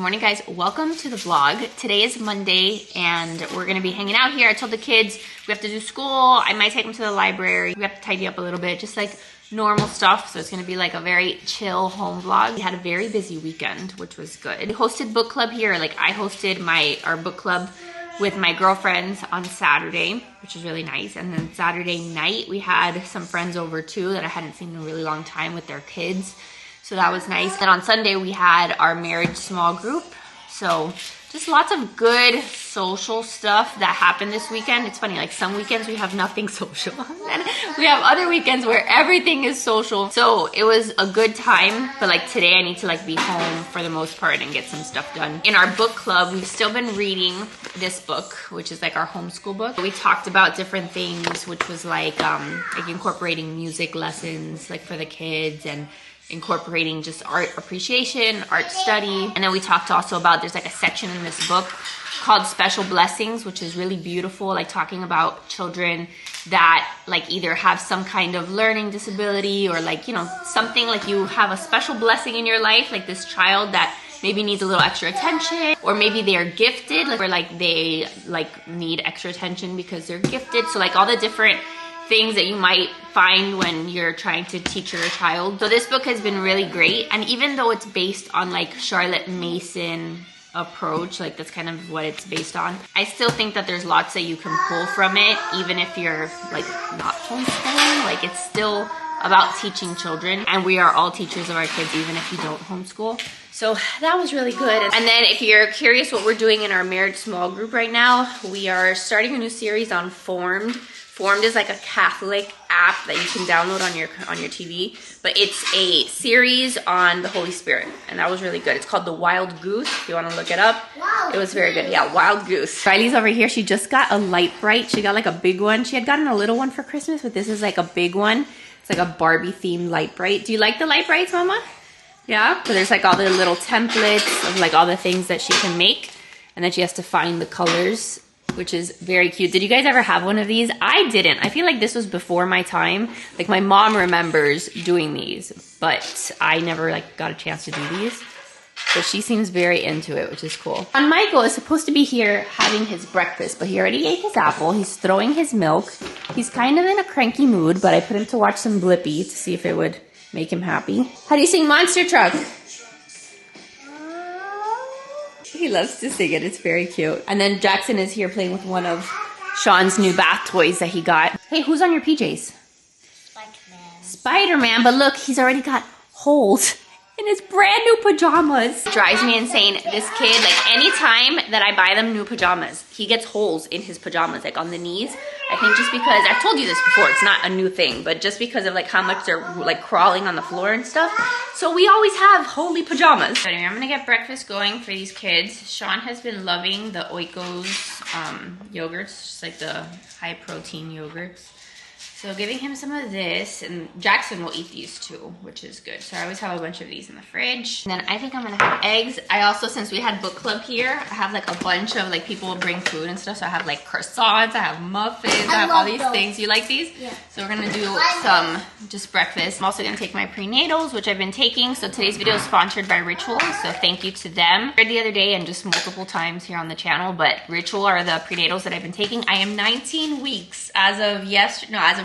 morning, guys. Welcome to the vlog. Today is Monday and we're gonna be hanging out here. I told the kids we have to do school. I might take them to the library. We have to tidy up a little bit, just like normal stuff. So it's gonna be like a very chill home vlog. We had a very busy weekend, which was good. We hosted book club here. Like I hosted our book club with my girlfriends on Saturday, which is really nice. And then Saturday night, we had some friends over too that I hadn't seen in a really long time with their kids. So that was nice. And on Sunday, we had our marriage small group. So just lots of good social stuff that happened this weekend. It's funny, like some weekends we have nothing social. And we have other weekends where everything is social. So it was a good time. But like today, I need to like be home for the most part and get some stuff done. In our book club, we've still been reading this book, which is like our homeschool book. We talked about different things, which was like incorporating music lessons like for the kids and incorporating just art appreciation, art study. And then we talked also about, there's like a section in this book called Special Blessings, which is really beautiful, like talking about children that like either have some kind of learning disability or like, you know, something like you have a special blessing in your life, like this child that maybe needs a little extra attention, or maybe they are gifted, like, or like they like need extra attention because they're gifted. So like all the different things that you might find when you're trying to teach your child. So this book has been really great. And even though it's based on like Charlotte Mason approach, like that's kind of what it's based on, I still think that there's lots that you can pull from it, even if you're like not homeschooling. Like it's still about teaching children, and we are all teachers of our kids, even if you don't homeschool. So that was really good. And then if you're curious what we're doing in our marriage small group right now, we are starting a new series on Formed. Formed is like a Catholic app that you can download on your TV, but it's a series on the Holy Spirit, and that was really good. It's called The Wild Goose, if you want to look it up. It was very good. Yeah, Wild Goose. Riley's over here. She just got a light bright. She got like a big one. She had gotten a little one for Christmas, but this is like a big one. It's like a Barbie themed light bright. Do you like the light brights, Mama? Yeah? So there's like all the little templates of like all the things that she can make, and then she has to find the colors, which is very cute. Did you guys ever have one of these? I didn't. I feel like this was before my time. Like my mom remembers doing these, but I never like got a chance to do these. But she seems very into it, which is cool. And Michael is supposed to be here having his breakfast, but he already ate his apple. He's throwing his milk. He's kind of in a cranky mood, but I put him to watch some Blippi to see if it would make him happy. How do you sing Monster Truck? He loves to sing it. It's very cute. And then Jackson is here playing with one of Sean's new bath toys that he got. Hey, who's on your PJs? Spider-Man. Spider-Man, but look, he's already got holes in his brand new pajamas. It drives me insane. This kid, like anytime that I buy them new pajamas, he gets holes in his pajamas, like on the knees. I think just because, I've told you this before, it's not a new thing, but just because of like how much they're like crawling on the floor and stuff. So we always have holy pajamas. Anyway, I'm gonna get breakfast going for these kids. Sean has been loving the Oikos yogurts, just like the high protein yogurts. So giving him some of this, and Jackson will eat these too, which is good. So I always have a bunch of these in the fridge. And then I think I'm gonna have eggs. I also, since we had book club here, I have like a bunch of like people will bring food and stuff. So I have like croissants, I have muffins, I have all these things. You like these? Yeah. So we're gonna do some just breakfast. I'm also gonna take my prenatals, which I've been taking. So today's video is sponsored by Ritual. So thank you to them. I heard the other day and just multiple times here on the channel, but Ritual are the prenatals that I've been taking. I am 19 weeks as of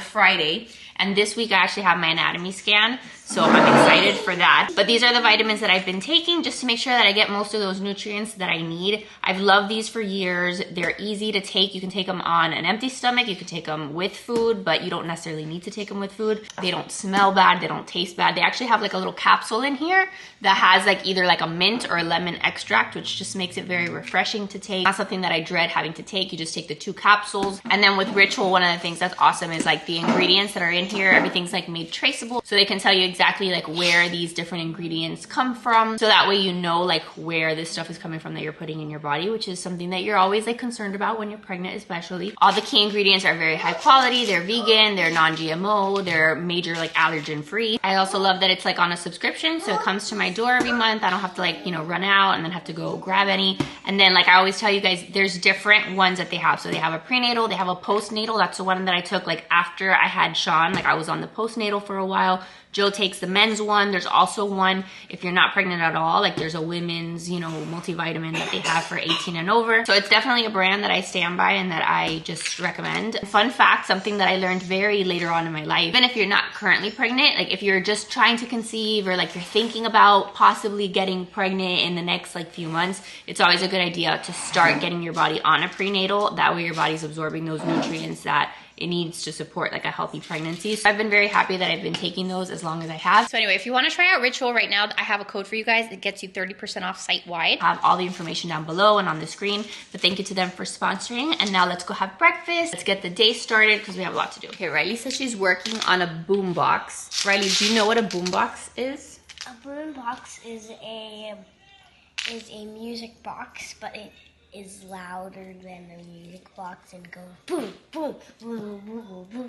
Friday, and this week I actually have my anatomy scan, so I'm excited for that. But these are the vitamins that I've been taking just to make sure that I get most of those nutrients that I need. I've loved these for years. They're easy to take. You can take them on an empty stomach. You can take them with food, but you don't necessarily need to take them with food. They don't smell bad. They don't taste bad. They actually have like a little capsule in here that has like either like a mint or a lemon extract, which just makes it very refreshing to take. Not something that I dread having to take. You just take the 2 capsules. And then with Ritual, one of the things that's awesome is like the ingredients that are in here, everything's like made traceable. So they can tell you exactly like where these different ingredients come from. So that way you know like where this stuff is coming from that you're putting in your body, which is something that you're always like concerned about when you're pregnant, especially. All the key ingredients are very high quality. They're vegan, they're non-GMO, they're major like allergen free. I also love that it's like on a subscription. So it comes to my door every month. I don't have to like, you know, run out and then have to go grab any. And then like I always tell you guys, there's different ones that they have. So they have a prenatal, they have a postnatal. That's the one that I took like after I had Sean. Like I was on the postnatal for a while. Jill takes the men's one. There's also one if you're not pregnant at all. Like there's a women's, you know, multivitamin that they have for 18 and over. So it's definitely a brand that I stand by and that I just recommend. Fun fact, something that I learned very later on in my life, even if you're not currently pregnant, like if you're just trying to conceive or like you're thinking about possibly getting pregnant in the next like few months, it's always a good idea to start getting your body on a prenatal. That way your body's absorbing those nutrients that it needs to support like a healthy pregnancy. So I've been very happy that I've been taking those as long as I have. So anyway, if you want to try out Ritual right now, I have a code for you guys that gets you 30% off site-wide. I have all the information down below and on the screen, but thank you to them for sponsoring. And now let's go have breakfast. Let's get the day started because we have a lot to do. Okay, Riley says she's working on a boombox. Riley, do you know what a boombox is? A boombox is a music box, but it is louder than the music box and goes boom, boom, boom, boom, boom, boom.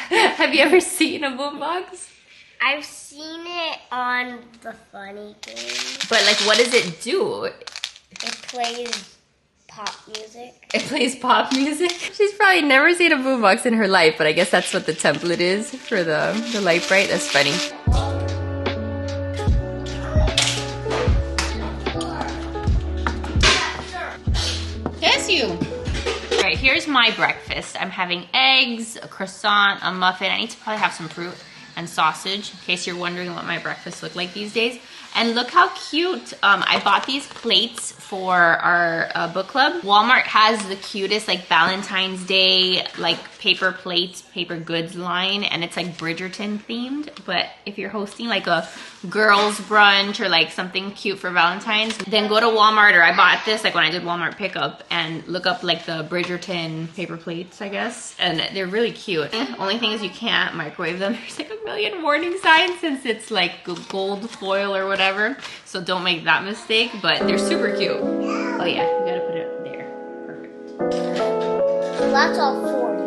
Have you ever seen a boombox? I've seen it on the Funny Games. But like, what does it do? It plays pop music. It plays pop music? She's probably never seen a boombox in her life, but I guess that's what the template is for the light bright. That's funny. You. All right, here's my breakfast. I'm having eggs, a croissant, a muffin. I need to probably have some fruit and sausage in case you're wondering what my breakfast look like these days. And look how cute. I bought these plates for our book club. Walmart has the cutest like Valentine's Day like paper plates, paper goods line, and it's like Bridgerton themed. But if you're hosting like a girls brunch or like something cute for Valentine's, then go to Walmart, or I bought this like when I did Walmart pickup, and look up like the Bridgerton paper plates, I guess. And they're really cute. Only thing is you can't microwave them. There's like a million warning signs since it's like gold foil or whatever. So don't make that mistake, but they're super cute. Oh yeah, you gotta put it there. Perfect. So that's all 40,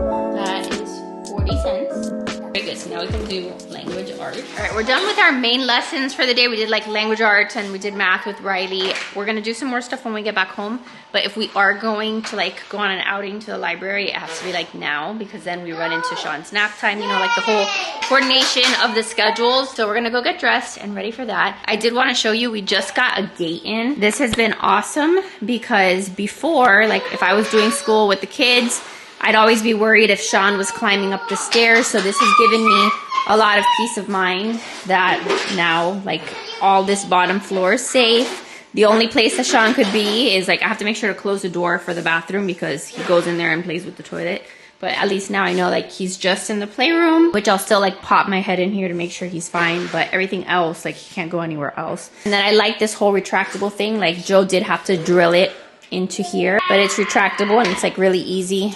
right? That is 40 cents. Very good, so now we can do language art. All right, we're done with our main lessons for the day. We did like language arts and we did math with Riley. We're gonna do some more stuff when we get back home. But if we are going to like go on an outing to the library, it has to be like now, because then we run into Sean's nap time, you know, like the whole coordination of the schedules. So we're gonna go get dressed and ready for that. I did wanna show you, we just got a gate in. This has been awesome because before, like if I was doing school with the kids, I'd always be worried if Sean was climbing up the stairs. So this has given me a lot of peace of mind that now like all this bottom floor is safe. The only place that Sean could be is like, I have to make sure to close the door for the bathroom because he goes in there and plays with the toilet. But at least now I know like he's just in the playroom, which I'll still like pop my head in here to make sure he's fine. But everything else, like he can't go anywhere else. And then I like this whole retractable thing. Like Joe did have to drill it into here, but it's retractable and it's like really easy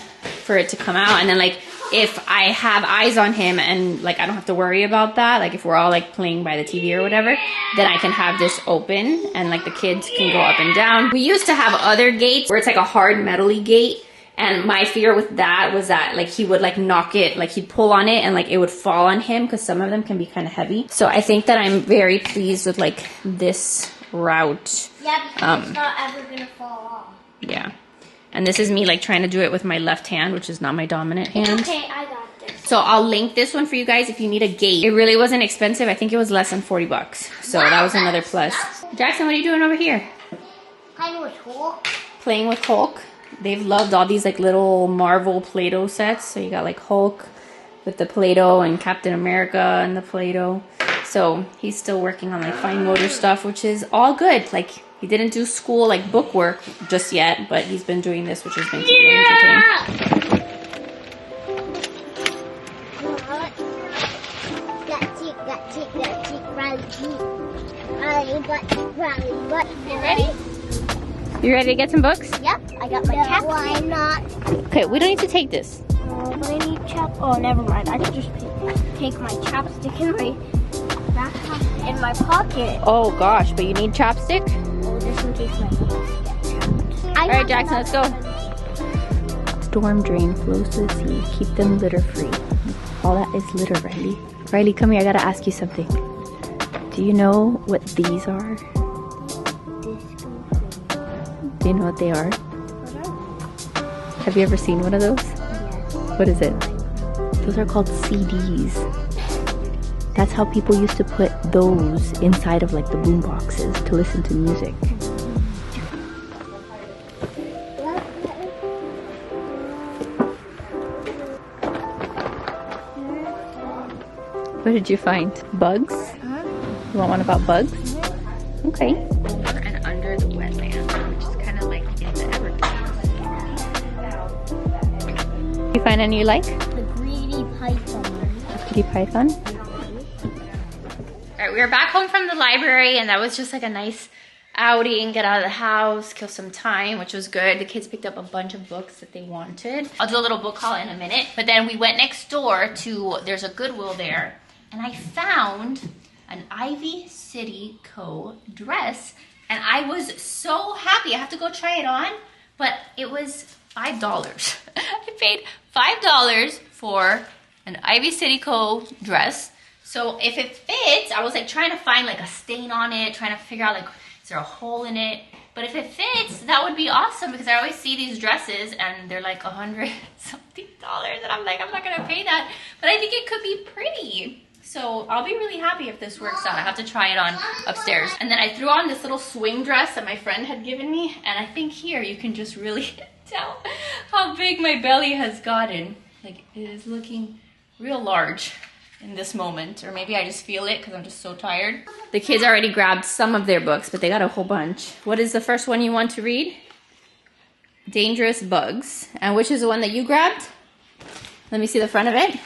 for it to come out. And then like if I have eyes on him and like I don't have to worry about that, like if we're all like playing by the TV or whatever, then I can have this open and like the kids can go up and down. We used to have other gates where it's like a hard metally gate, and my fear with that was that like he would like knock it, like he'd pull on it and like it would fall on him because some of them can be kind of heavy. So I think that I'm very pleased with like this route. Yeah, because it's not ever gonna fall off. Yeah. And this is me like trying to do it with my left hand, which is not my dominant hand. Okay, I got this. So I'll link this one for you guys if you need a gate. It really wasn't expensive. I think it was less than 40 bucks. So wow, that was another plus. Jackson, what are you doing over here? Playing with Hulk. Playing with Hulk. They've loved all these like little Marvel Play-Doh sets. So you got like Hulk with the Play-Doh and Captain America and the Play-Doh. So he's still working on like fine motor stuff, which is all good. Like he didn't do school like book work just yet, but he's been doing this, which has been keeping him entertained. You ready? You ready to get some books? Yep, I got my chapstick. Why not? Okay, we don't need to take this. But I need oh, never mind. I can just take my chapstick in my backpack in my pocket. Oh gosh, but you need chapstick? Oh, just in case my hands get chapped. Alright, Jackson, let's go. Storm drain flows to the sea. Keep them litter free. All that is litter, Riley. Riley, come here. I gotta ask you something. Do you know what these are? Do you know what they are? Have you ever seen one of those? Yes. What is it? Those are called CDs. That's how people used to put those inside of like the boom boxes to listen to music. What did you find? Bugs? You want one about bugs? Okay. And under the wetland, which is kind of like in the Everglades. You find any you like? The greedy python. The greedy python? Alright, we are back home from the library, and that was just like a nice outing, get out of the house, kill some time, which was good. The kids picked up a bunch of books that they wanted. I'll do a little book haul in a minute. But then we went next door to, there's a Goodwill there, and I found an Ivy City Co. dress, and I was so happy. I have to go try it on, but it was $5. I paid $5 for an Ivy City Co. dress. So if it fits, I was like trying to find like a stain on it, trying to figure out like, is there a hole in it? But if it fits, that would be awesome, because I always see these dresses and they're like $100 something, and I'm like, I'm not gonna pay that. But I think it could be pretty. So I'll be really happy if this works out. I have to try it on upstairs. And then I threw on this little swing dress that my friend had given me. And I think here you can just really tell how big my belly has gotten. Like, it is looking real large in this moment. Or maybe I just feel it because I'm just so tired. The kids already grabbed some of their books, but they got a whole bunch. What is the first one you want to read? Dangerous Bugs. And which is the one that you grabbed? Let me see the front of it.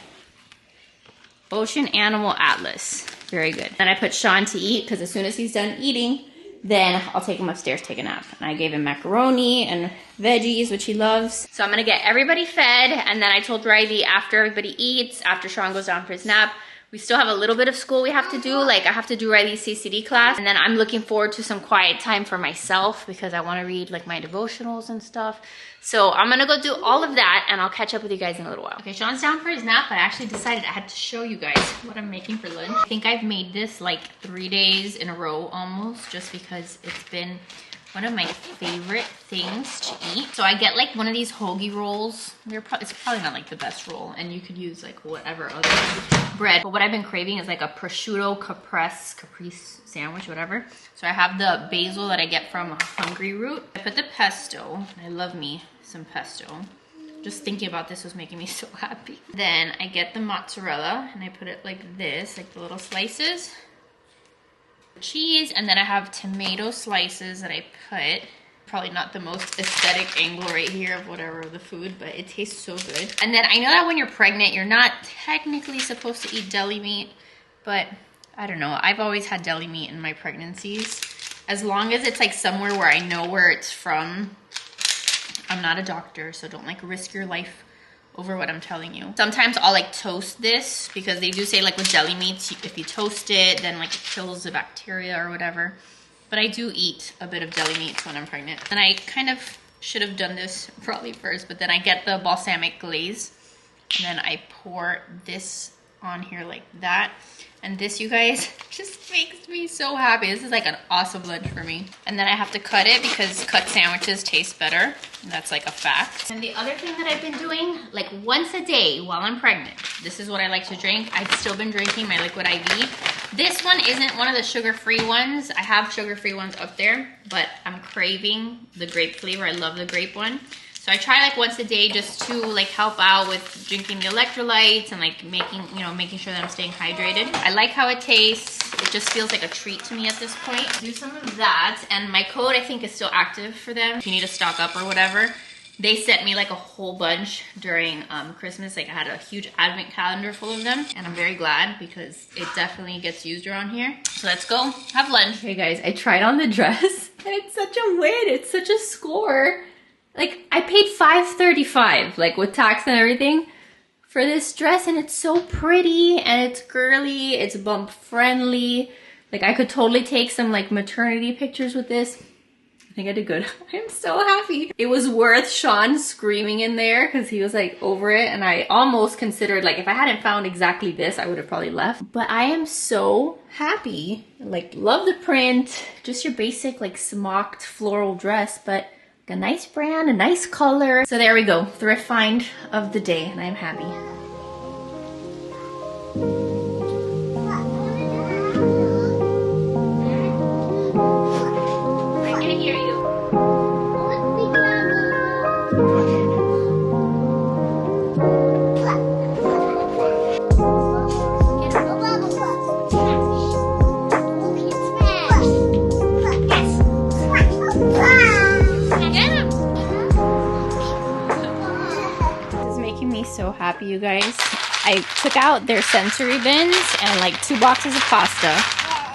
Ocean Animal Atlas. Very good. Then I put Sean to eat, because as soon as he's done eating, then I'll take him upstairs, take a nap. And I gave him macaroni and veggies, which he loves. So I'm gonna get everybody fed, and then I told Riley after everybody eats, after Sean goes down for his nap, we still have a little bit of school we have to do. Like, I have to do Riley's CCD class, and then I'm looking forward to some quiet time for myself because I want to read like my devotionals and stuff. So I'm gonna go do all of that, and I'll catch up with you guys in a little while. Okay, Sean's down for his nap, but I actually decided I had to show you guys what I'm making for lunch. I think I've made this like 3 days in a row almost, just because it's been one of my favorite things to eat. So I get like one of these hoagie rolls. It's probably not like the best roll, and you could use like whatever other bread. But what I've been craving is like a prosciutto caprese sandwich, whatever. So I have the basil that I get from Hungry Root. I put the pesto. I love me some pesto. Just thinking about this was making me so happy. Then I get the mozzarella and I put it like this, like the little slices. Cheese, and then I have tomato slices that I put. Probably not the most aesthetic angle right here of whatever of the food, but it tastes so good. And then I know that when you're pregnant, you're not technically supposed to eat deli meat, but I don't know. I've always had deli meat in my pregnancies. As long as it's like somewhere where I know where it's from. I'm not a doctor, so don't like risk your life over what I'm telling you. Sometimes I'll like toast this, because they do say like with deli meats, if you toast it, then like it kills the bacteria or whatever. But I do eat a bit of deli meats when I'm pregnant. And I kind of should have done this probably first, but then I get the balsamic glaze, and then I pour this on here like that. And this, you guys, just makes me so happy. This is like an awesome lunch for me. And then I have to cut it because cut sandwiches taste better. And that's like a fact. And the other thing that I've been doing, like once a day while I'm pregnant, this is what I like to drink. I've still been drinking my liquid IV. This one isn't one of the sugar-free ones. I have sugar-free ones up there, but I'm craving the grape flavor. I love the grape one. So I try like once a day just to like help out with drinking the electrolytes and like making sure that I'm staying hydrated. I like how it tastes. It just feels like a treat to me at this point. Do some of that, and my code I think is still active for them. If you need to stock up or whatever. They sent me like a whole bunch during Christmas. Like I had a huge advent calendar full of them, and I'm very glad because it definitely gets used around here. So let's go have lunch. Okay guys, I tried on the dress and it's such a win. It's such a score. Like, I paid $5.35, like with tax and everything, for this dress, and it's so pretty, and it's girly, it's bump friendly. Like, I could totally take some like maternity pictures with this. I think I did good. I'm so happy. It was worth Sean screaming in there because he was like over it, and I almost considered, like, if I hadn't found exactly this, I would have probably left. But I am so happy. Like, love the print, just your basic like smocked floral dress, but a nice brand, a nice color. So there we go, thrift find of the day, and I'm happy. I can hear you. This is making me so happy, you guys. I took out their sensory bins and like 2 boxes of pasta,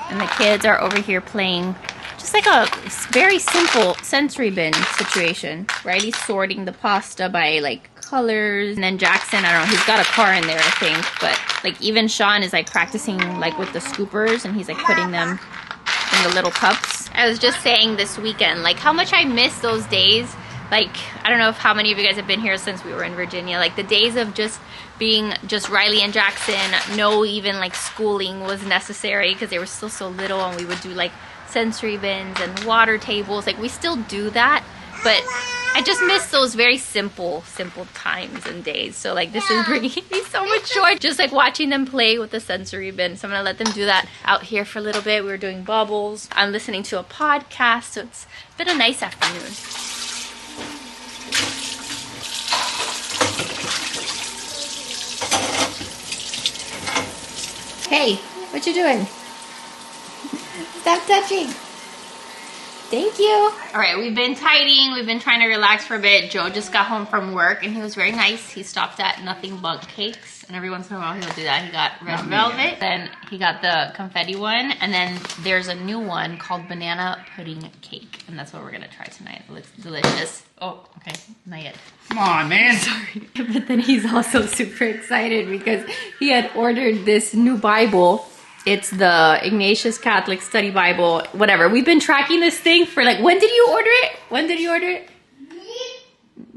and the kids are over here playing just like a very simple sensory bin situation. Riley's sorting the pasta by like colors, and then Jackson, I don't know, he's got a car in there, I think, but like even Sean is like practicing like with the scoopers, and he's like putting them in the little cups. I was just saying this weekend, like how much I miss those days. Like, I don't know if how many of you guys have been here since we were in Virginia, like the days of just being just Riley and Jackson, no even like schooling was necessary because they were still so little, and we would do like sensory bins and water tables. Like we still do that, but I just miss those very simple times and days. So like this is bringing me so much joy, just like watching them play with the sensory bin. So I'm gonna let them do that out here for a little bit. We were doing bubbles. I'm listening to a podcast, so it's been a nice afternoon. Hey, what you doing? Stop touching. Thank you. All right, we've been tidying. We've been trying to relax for a bit. Joe just got home from work, and he was very nice. He stopped at Nothing But Cakes, and every once in a while he'll do that. He got red velvet, then he got the confetti one, and then there's a new one called banana pudding cake, and that's what we're gonna try tonight. It looks delicious. Oh, okay, not yet. Come on, man. Sorry. But then he's also super excited because he had ordered this new Bible. It's the Ignatius Catholic Study Bible, whatever. We've been tracking this thing for like, when did you order it? When did you order it?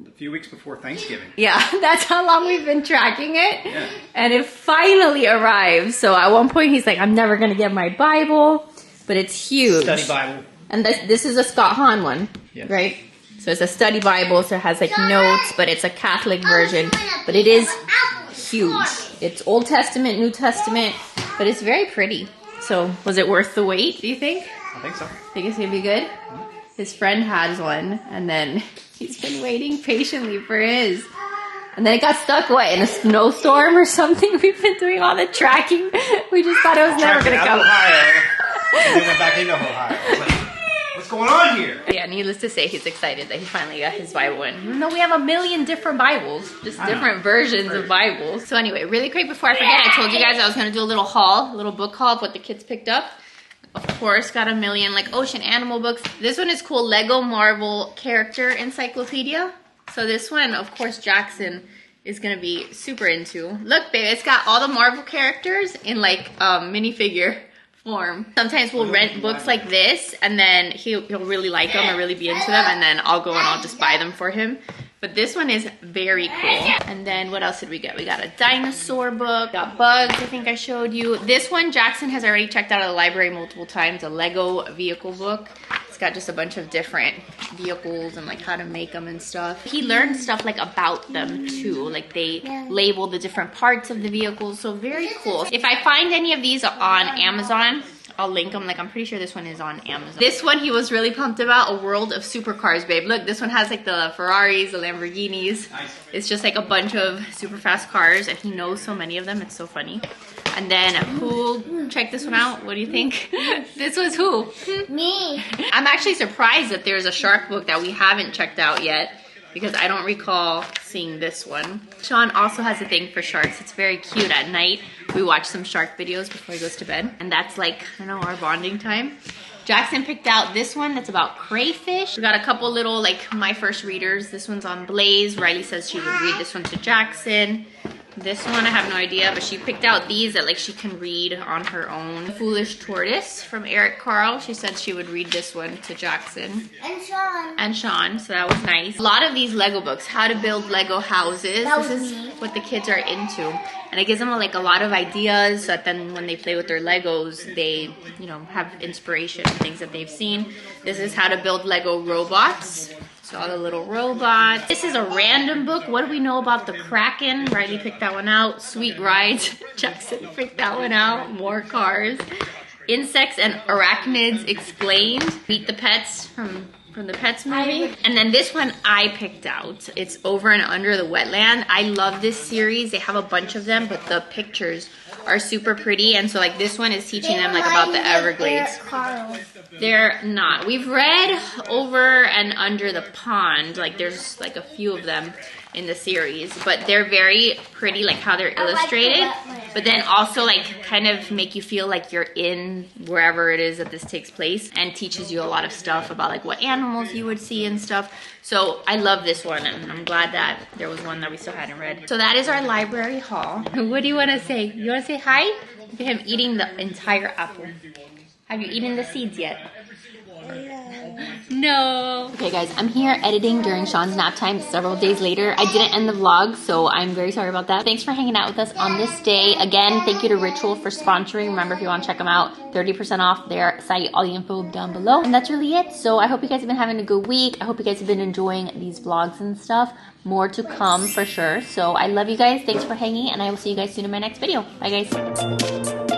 A few weeks before Thanksgiving. Yeah, that's how long we've been tracking it. Yeah. And it finally arrived. So at one point he's like, I'm never going to get my Bible, but it's huge. Study Bible. And this is a Scott Hahn one, Yes. right? So it's a study Bible, so it has like notes, but it's a Catholic version. But it is huge. It's Old Testament, New Testament, but it's very pretty. So was it worth the wait, do you think? I think so. Think it's gonna be good? His friend has one, and then he's been waiting patiently for his. And then it got stuck, what, in a snowstorm or something? We've been doing all the tracking. We just thought it was never gonna come. Ohio, and then went back into Ohio. I was like, what's going on here? Yeah, needless to say, he's excited that he finally got his Bible in. Even though we have a million different Bibles, just different versions of Bibles. So anyway, really quick before I forget, I told you guys I was gonna do a little haul, a little book haul of what the kids picked up. Of course, got a million like ocean animal books. This one is cool, Lego Marvel Character Encyclopedia. So this one, of course, Jackson is gonna be super into. Look, babe, it's got all the Marvel characters in like minifigure form. Sometimes we'll rent books like this, and then he'll really like them or really be into them, and then I'll go and I'll just buy them for him. But this one is very cool. And then what else did we get? We got a dinosaur book, got bugs, I think I showed you. This one Jackson has already checked out at the library multiple times, a Lego vehicle book. It's got just a bunch of different vehicles and like how to make them and stuff. He learned stuff like about them too, like they label the different parts of the vehicles, so very cool. If I find any of these on Amazon, I'll link them. Like I'm pretty sure this one is on Amazon. This one he was really pumped about, A World of Supercars, babe. Look, this one has like the Ferraris, the Lamborghinis. Nice. It's just like a bunch of super fast cars, and he knows so many of them. It's so funny. And then who, check this one out. What do you think? This was who? Me. I'm actually surprised that there's a shark book that we haven't checked out yet, because I don't recall seeing this one. Sean also has a thing for sharks. It's very cute. At night, we watch some shark videos before he goes to bed. And that's like, I don't know, our bonding time. Jackson picked out this one that's about crayfish. We got a couple little, like, my first readers. This one's on Blaze. Riley says she would read this one to Jackson. This one, I have no idea, but she picked out these that like she can read on her own. Foolish Tortoise from Eric Carle. She said she would read this one to Jackson. And Sean, so that was nice. A lot of these Lego books, how to build Lego houses. This is what the kids are into. And it gives them like a lot of ideas so that then when they play with their Legos, they, you know, have inspiration, things that they've seen. This is how to build Lego robots. So all the little robots. This is a random book. What do we know about the Kraken? Riley picked that one out. Sweet Rides. Jackson picked that one out. More cars. Insects and Arachnids Explained. Meet the Pets from the Pets movie. And then this one I picked out. It's Over and Under the Wetland. I love this series. They have a bunch of them, but the pictures are super pretty. And so like this one is teaching them like about the Everglades. They're not. We've read Over and Under the Pond. Like there's like a few of them in the series, but they're very pretty, like how they're illustrated, but then also like kind of make you feel like you're in wherever it is that this takes place, and teaches you a lot of stuff about like what animals you would see and stuff. So I love this one, and I'm glad that there was one that we still hadn't read. So that is our library haul. What do you want to say? You want to say hi? Look at him eating the entire apple. Have you eaten the seeds yet? No. Okay guys, I'm here editing during Sean's nap time several days later. I didn't end the vlog, so I'm very sorry about that. Thanks for hanging out with us on this day. Again, thank you to Ritual for sponsoring. Remember, if you want to check them out, 30% off their site, all the info down below. And that's really it. So I hope you guys have been having a good week. I hope you guys have been enjoying these vlogs and stuff. More to come for sure. So I love you guys. Thanks for hanging, and I will see you guys soon in my next video. Bye guys.